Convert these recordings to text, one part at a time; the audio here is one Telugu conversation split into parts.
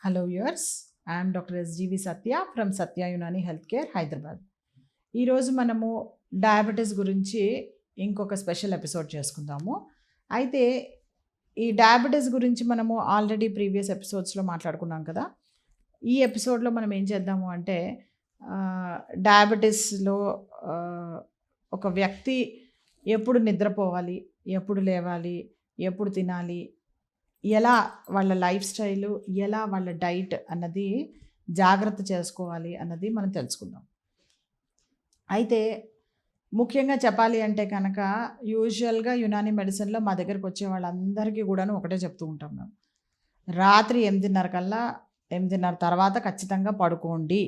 Hello viewers, I'm doctor SGV Satya from Satya Unani health care Hyderabad. ఈరోజు మనము డయాబెటీస్ గురించి ఇంకొక స్పెషల్ ఎపిసోడ్ చేసుకుందాము. అయితే ఈ డయాబెటీస్ గురించి మనము ఆల్రెడీ ప్రీవియస్ ఎపిసోడ్స్లో మాట్లాడుకున్నాం కదా. ఈ ఎపిసోడ్లో మనం ఏం చేద్దాము అంటే డయాబెటీస్లో ఒక వ్యక్తి ఎప్పుడు నిద్రపోవాలి, ఎప్పుడు లేవాలి, ఎప్పుడు తినాలి, ఎలా వాళ్ళ లైఫ్ స్టైలు, ఎలా వాళ్ళ డైట్ అన్నది జాగ్రత్త చేసుకోవాలి అన్నది మనం తెలుసుకుందాం. అయితే ముఖ్యంగా చెప్పాలి అంటే కనుక యూజువల్గా యునాని మెడిసిన్లో మా దగ్గరకు వచ్చే వాళ్ళందరికీ కూడాను ఒకటే చెప్తూ ఉంటాం మేము. రాత్రి 8:30 కల్లా 8:30 తర్వాత ఖచ్చితంగా పడుకోండి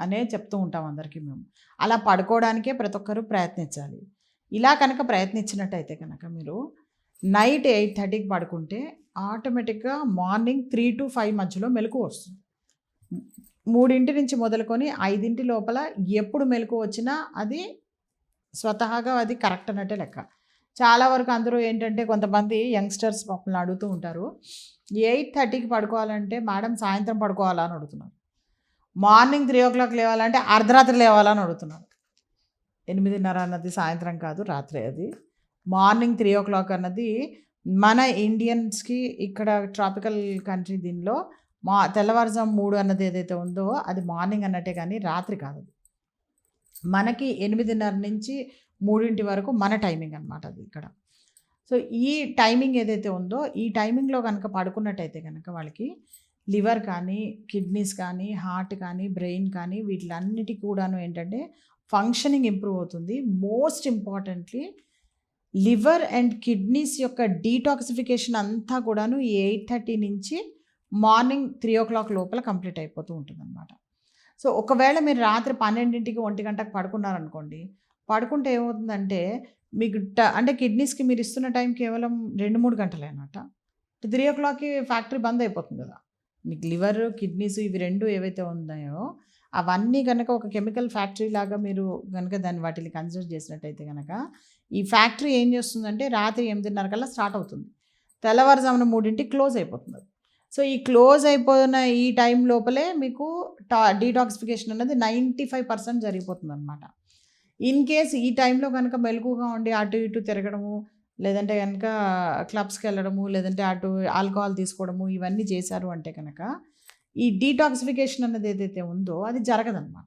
అనే చెప్తూ ఉంటాం అందరికీ మేము. అలా పడుకోవడానికే ప్రతి ఒక్కరూ ప్రయత్నించాలి. ఇలా కనుక ప్రయత్నించినట్టయితే కనుక మీరు నైట్ 8:30కి పడుకుంటే ఆటోమేటిక్గా మార్నింగ్ 3 to 5 మధ్యలో మెలకువ వస్తుంది. 3 నుంచి మొదలుకొని 5 లోపల ఎప్పుడు మెలకువ వచ్చినా అది స్వతహాగా అది కరెక్ట్ అన్నట్టే లెక్క. చాలా వరకు అందరూ ఏంటంటే కొంతమంది యంగ్స్టర్స్ మమ్మల్ని అడుగుతూ ఉంటారు, 8:30కి పడుకోవాలంటే మేడం సాయంత్రం పడుకోవాలా అని అడుగుతున్నారు. మార్నింగ్ 3 o'clock లేవాలంటే అర్ధరాత్రి లేవాలని అడుగుతున్నారు. 8:30 అన్నది సాయంత్రం కాదు, రాత్రి. అది మార్నింగ్ 3 o'clock అన్నది మన ఇండియన్స్కి ఇక్కడ ట్రాపికల్ కంట్రీ దీనిలో తెల్లవారుజాము 3 అన్నది ఏదైతే ఉందో అది మార్నింగ్ అన్నట్టే, కానీ రాత్రి కాదు. మనకి 8:30 నుంచి 3 వరకు మన టైమింగ్ అనమాట అది ఇక్కడ. సో ఈ టైమింగ్ ఏదైతే ఉందో ఈ టైమింగ్లో కనుక పడుకున్నట్టయితే కనుక వాళ్ళకి లివర్ కానీ, కిడ్నీస్ కానీ, హార్ట్ కానీ, బ్రెయిన్ కానీ వీటిలన్నిటికీ కూడాను ఏంటంటే ఫంక్షనింగ్ ఇంప్రూవ్ అవుతుంది. Most importantly liver and kidneys యొక్క డీటాక్సిఫికేషన్ అంతా కూడాను 8:30 నుంచి మార్నింగ్ 3 o'clock లోపల కంప్లీట్ అయిపోతూ ఉంటుంది అనమాట. సో ఒకవేళ మీరు రాత్రి 12కి 1 గంటకు పడుకున్నారనుకోండి, పడుకుంటే ఏమవుతుందంటే మీకు అంటే కిడ్నీస్కి మీరు ఇస్తున్న టైం కేవలం 2-3 గంటలే అనమాట. 3 o'clockకి ఫ్యాక్టరీ బంద్ అయిపోతుంది కదా. మీకు లివర్, కిడ్నీస్ ఇవి రెండు ఏవైతే ఉన్నాయో అవన్నీ కనుక ఒక కెమికల్ ఫ్యాక్టరీ లాగా మీరు కనుక వాటిని కన్సిడర్ చేసినట్టయితే కనుక ఈ ఫ్యాక్టరీ ఏం చేస్తుందంటే రాత్రి 8:30 కల్లా స్టార్ట్ అవుతుంది, తెల్లవారుజామున 3కి క్లోజ్ అయిపోతుంది. సో ఈ క్లోజ్ అయిపోయిన ఈ టైం లోపలే మీకు డీటాక్సిఫికేషన్ అనేది 95% జరిగిపోతుంది అనమాట. ఇన్ కేస్ ఈ టైంలో కనుక మెలకుగా ఉండి అటు ఇటు తిరగడము, లేదంటే కనుక క్లబ్స్కి వెళ్ళడము, లేదంటే అటు ఆల్కహాల్ తీసుకోవడము ఇవన్నీ చేశారు అంటే కనుక ఈ డీటాక్సిఫికేషన్ అన్నది ఏదైతే ఉందో అది జరగదనమాట.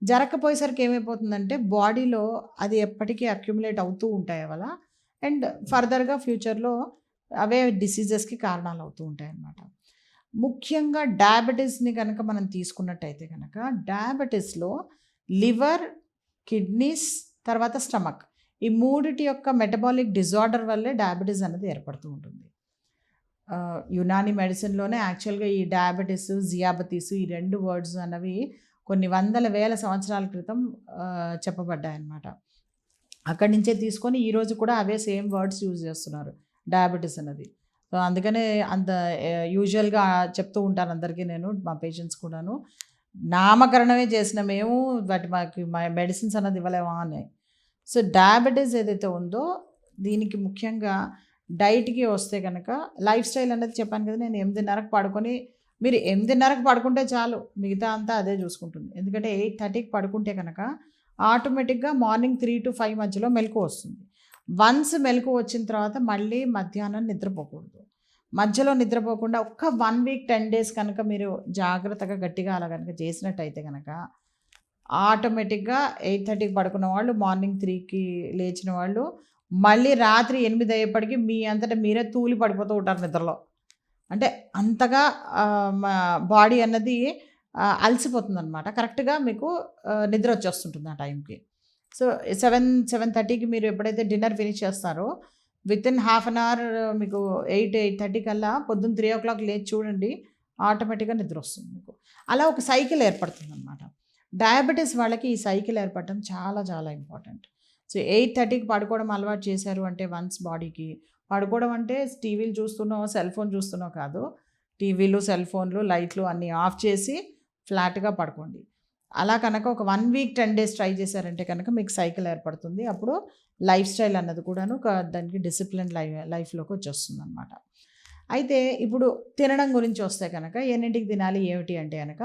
జరగకపోయేసరికి ఏమైపోతుందంటే బాడీలో అది ఎప్పటికీ అక్యుములేట్ అవుతూ ఉంటాయి వల్ల అండ్ ఫర్దర్గా ఫ్యూచర్లో అవే డిసీజెస్కి కారణాలు అవుతూ ఉంటాయి అన్నమాట. ముఖ్యంగా డయాబెటీస్ని కనుక మనం తీసుకున్నట్టయితే కనుక డయాబెటీస్లో లివర్, కిడ్నీస్, తర్వాత స్టమక్ ఈ మూడిటి యొక్క మెటబాలిక్ డిజార్డర్ వల్లే డయాబెటీస్ అనేది ఏర్పడుతూ ఉంటుంది. యునాని మెడిసిన్లోనే యాక్చువల్గా ఈ డయాబెటీస్, జియాబతీస్ ఈ 2 వర్డ్స్ అన్నవి కొన్ని వందల వేల సంవత్సరాల క్రితం చెప్పబడ్డాయి అన్నమాట. అక్కడి నుంచే తీసుకొని ఈరోజు కూడా అవే సేమ్ వర్డ్స్ యూజ్ చేస్తున్నారు డయాబెటీస్ అన్నది. సో అందుకనే అంత యూజువల్గా చెప్తూ ఉంటాను అందరికీ, నేను మా పేషెంట్స్ కూడాను, నామకరణమే చేసిన మేము మాకు మెడిసిన్స్ అన్నది ఇవ్వలేమా అని. సో డయాబెటీస్ ఏదైతే ఉందో దీనికి ముఖ్యంగా డైట్కి వస్తే కనుక లైఫ్ స్టైల్ అనేది చెప్పాను కదా, నేను 8:30కి పడుకొని మీరు 8:30కి పడుకుంటే చాలు, మిగతా అంతా అదే చూసుకుంటుంది. ఎందుకంటే 8:30కి పడుకుంటే కనుక ఆటోమేటిక్గా మార్నింగ్ 3 to 5 మధ్యలో మెలకువ వస్తుంది. వన్స్ మెలకువ వచ్చిన తర్వాత మళ్ళీ మధ్యాహ్నం నిద్రపోకూడదు. మధ్యలో నిద్రపోకుండా ఒక్క 1 week 10 days కనుక మీరు జాగ్రత్తగా గట్టిగా అలా కనుక చేసినట్టయితే కనుక ఆటోమేటిక్గా 8:30కి పడుకున్న వాళ్ళు మార్నింగ్ 3కి లేచిన వాళ్ళు మళ్ళీ రాత్రి 8 అయ్యేప్పటికీ మీ అంతటా మీరే తూలి పడిపోతూ ఉంటారు నిద్రలో. అంటే అంతగా బాడీ అన్నది అలసిపోతుంది అనమాట. కరెక్ట్గా మీకు నిద్ర వచ్చేస్తుంటుంది ఆ టైంకి. సో 7-7:30కి మీరు ఎప్పుడైతే డిన్నర్ ఫినిష్ చేస్తారో వితిన్ హాఫ్ అన్ అవర్ మీకు 8-8:30 కల్లా పొద్దున్న 3 o'clock లేచి చూడండి, ఆటోమేటిక్గా నిద్ర వస్తుంది మీకు. అలా ఒక సైకిల్ ఏర్పడుతుంది అనమాట. డయాబెటీస్ వాళ్ళకి ఈ సైకిల్ ఏర్పడటం చాలా చాలా ఇంపార్టెంట్. సో 8:30కి పడుకోవడం అలవాటు చేశారు అంటే వన్స్ బాడీకి పడుకోవడం అంటే టీవీలు చూస్తున్నావు, సెల్ ఫోన్ చూస్తున్నావు కాదు, టీవీలు, సెల్ ఫోన్లు, లైట్లు అన్నీ ఆఫ్ చేసి ఫ్లాట్గా పడుకోండి. అలా కనుక ఒక 1 week 10 days ట్రై చేశారంటే కనుక మీకు సైకిల్ ఏర్పడుతుంది. అప్పుడు లైఫ్ స్టైల్ అన్నది కూడాను దానికి డిసిప్లిన్ లైఫ్లోకి వచ్చేస్తుంది అనమాట. అయితే ఇప్పుడు తినడం గురించి వస్తే కనుక ఎన్నింటికి తినాలి ఏమిటి అంటే కనుక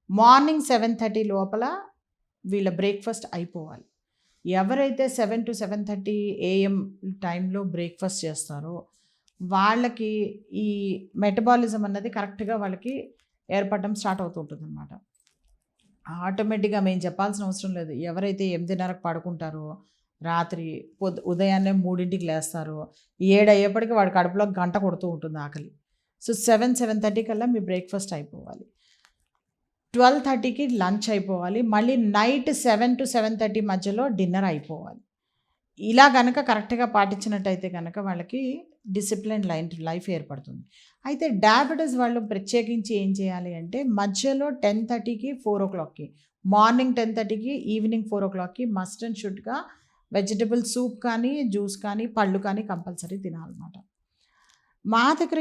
మార్నింగ్ 7:30 లోపల వీళ్ళ బ్రేక్‌ఫాస్ట్ అయిపోవాలి. ఎవరైతే 7-7:30 ఏఎం టైంలో బ్రేక్‌ఫాస్ట్ చేస్తారో వాళ్ళకి ఈ మెటబాలిజం అన్నది కరెక్ట్‌గా వాళ్ళకి ఏర్పడడం స్టార్ట్ అవుతూ ఉంటుందన్నమాట. ఆటోమేటిక్‌గా మేము చెప్పాల్సిన అవసరం లేదు. ఎవరైతే 8:30కి పడుకుంటారో రాత్రి ఉదయాన్నే 3కి లేస్తారో 7 అయ్యేప్పటికి వాడి కడుపులో గంట కొడుతూ ఉంటుంది ఆకలి. సో 7-7:30 కల్లా మీ బ్రేక్‌ఫాస్ట్ అయిపోవాలి. 12:30కి లంచ్ అయిపోవాలి. మళ్ళీ నైట్ 7-7:30 మధ్యలో డిన్నర్ అయిపోవాలి. ఇలా గనక కరెక్ట్‌గా పాటించినట్టయితే గనక వాళ్ళకి డిసిప్లిన్ లైఫ్ ఏర్పడుతుంది. అయితే డయాబెటిస్ వాళ్ళు ప్రత్యేకించి ఏం చేయాలి అంటే మధ్యలో 10:30కి 4:00కి మార్నింగ్ 10:30కి ఈవినింగ్ 4:00కి మస్ట్ అండ్ షుడ్‌గా వెజిటబుల్ సూప్ కానీ, జ్యూస్ కానీ, పళ్ళు కానీ కంపల్సరీ తినాలన్నమాట. మా దగ్గర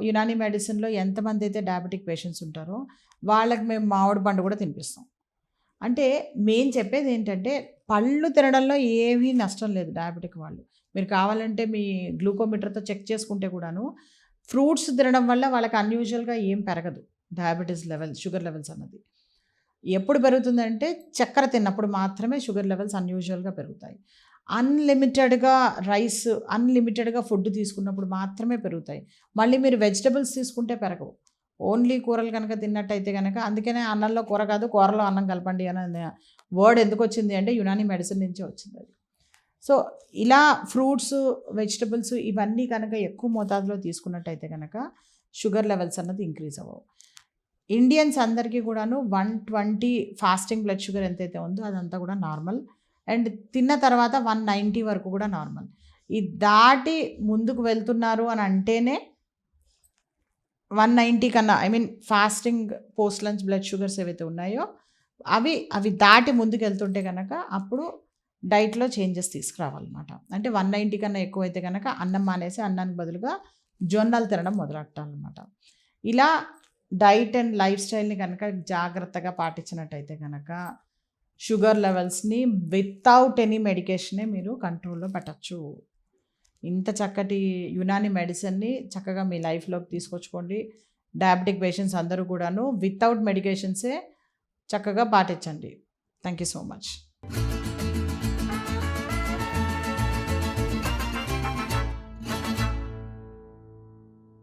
యునానీ మెడిసిన్‌లో ఎంతమంది అయితే డయాబెటిక్ పేషెంట్స్ ఉంటారో వాళ్ళకి మేము మామిడి పండు కూడా తినిపిస్తాం. అంటే మేము చెప్పేది ఏంటంటే పళ్ళు తినడంలో ఏమీ నష్టం లేదు డయాబెటిక్ వాళ్ళు. మీరు కావాలంటే మీ గ్లూకోమీటర్‌తో చెక్ చేసుకుంటే కూడాను ఫ్రూట్స్ తినడం వల్ల వాళ్ళకి అన్‌యూజువల్‌గా ఏం పెరగదు. డయాబెటిస్ లెవెల్స్, షుగర్ లెవెల్స్ అన్నది. ఎప్పుడు పెరుగుతుందంటే చక్కెర తిన్నప్పుడు మాత్రమే షుగర్ లెవెల్స్ అన్‌యూజువల్‌గా పెరుగుతాయి. అన్‌లిమిటెడ్‌గా ఫుడ్ తీసుకున్నప్పుడు మాత్రమే పెరుగుతాయి. మళ్ళీ మీరు వెజిటబుల్స్ తీసుకుంటే పెరగవు. ఓన్లీ కూరలు కనుక తిన్నట్టయితే గనక అందుకనే అన్నంలో కూర కాదు, కూరలో అన్నం కలపండి అని వర్డ్ ఎందుకొచ్చింది అంటే యునానీ మెడిసిన్ నుంచే వచ్చిందది. సో, ఇలా ఫ్రూట్స్, వెజిటబుల్స్ ఇవన్నీ కనుక ఎక్కువ మోతాదులో తీసుకున్నట్టయితే గనక షుగర్ లెవెల్స్ అన్నది ఇంక్రీజ్ అవ్వవు. ఇండియన్స్ అందరికీ కూడాను 120 ఫాస్టింగ్ బ్లడ్ షుగర్ ఎంతైతే ఉందో అదంతా కూడా నార్మల్. అండ్ తిన్న తర్వాత 190 వరకు కూడా నార్మల్. ఇది దాటి ముందుకు వెళ్తున్నారు అని అంటేనే 190 కన్నా fasting post lunch blood sugars ఏవైతే ఉన్నాయో అవి దాటి ముందుకెళ్తుంటే కనుక అప్పుడు డైట్‌లో చేంజెస్ తీసుకురావాలన్నమాట. అంటే 190 కన్నా ఎక్కువైతే గనక అన్నం మానేసి అన్నానికి బదులుగా జొన్నలు తినడం మొదలెట్టాలన్నమాట. ఇలా డైట్ అండ్ లైఫ్ స్టైల్‌ని కనుక జాగ్రత్తగా పాటించినట్టయితే గనక షుగర్ లెవెల్స్‌ని వితౌట్ ఎనీ మెడికేషనే మీరు కంట్రోల్‌లో పెట్టొచ్చు. ఇంత చక్కటి యునానీ మెడిసిన్‌ని చక్కగా మీ లైఫ్‌లోకి తీసుకొచ్చుకోండి. డయాబెటిక్ పేషెంట్స్ అందరూ కూడాను వితౌట్ మెడికేషన్సే చక్కగా పాటించండి. Thank you so much.